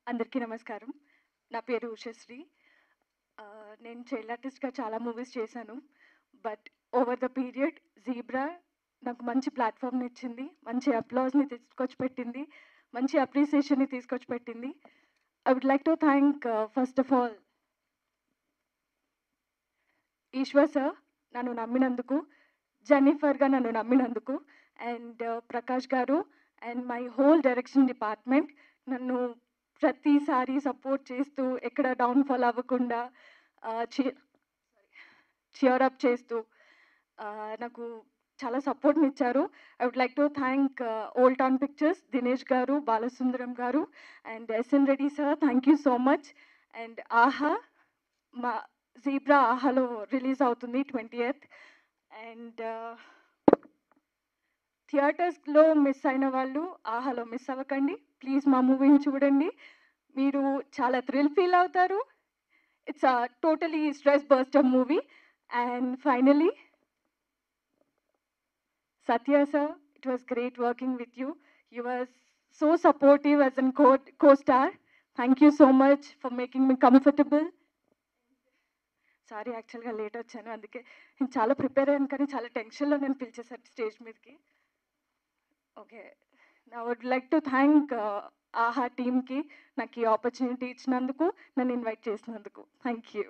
అందరికీ నమస్కారం. నా పేరు ఉషశ్రీ. నేను చైల్డ్ ఆర్టిస్ట్‌గా చాలా మూవీస్ చేశాను. But over the period 'zebra' నాకు మంచి ప్లాట్‌ఫార్మ్‌నిచ్చింది. మంచి అప్లాజ్‌ని తీసుకొచ్చి పెట్టింది. మంచి అప్రిసియేషన్‌ని తీసుకొచ్చి పెట్టింది. I would like to thank first of all Eshwar sir నన్ను నమ్మినందుకు, జెన్నిఫర్‌గా నన్ను నమ్మినందుకు, అండ్ ప్రకాష్ గారు and my whole direction department నన్ను ప్రతిసారి సపోర్ట్ చేస్తూ, ఎక్కడ డౌన్‌ఫాల్ అవ్వకుండా ఆహ్, చి చియర్ అప్ చేస్తూ నాకు చాలా సపోర్ట్‌నిచ్చారు. I would like to thank Old Town Pictures Dinesh garu, Balasundaram garu and SN Reddy sir thank you so much. And ఆహా! మా 'జీబ్రా' ఆహాలో రిలీజ్ అవుతుంది 20థ్. అండ్ థియేటర్స్‌లో మిస్ అయిన వాళ్ళు ఆహాలో మిస్ అవ్వకండి. ప్లీజ్ మా మూవీని చూడండి. మీరు చాలా థ్రిల్ ఫీల్ అవుతారు. It's totally stress buster movie. And finally Satya sir, it was great working with you. You were so supportive as a co-star. Thank you so much for making me comfortable. Sorry యాక్చువల్‌గా late వచ్చాను. అందుకే నేను చాలా prepare అయ్యాను కానీ చాలా టెన్షన్‌లో నన్ను పిలిచేసారు స్టేజ్ మీదకి. Okay. I would like to thank Aha టీమ్‌కి నాకు ఈ ఆపర్చునిటీ ఇచ్చినందుకు, నన్ను ఇన్వైట్ చేసినందుకు. Thank you.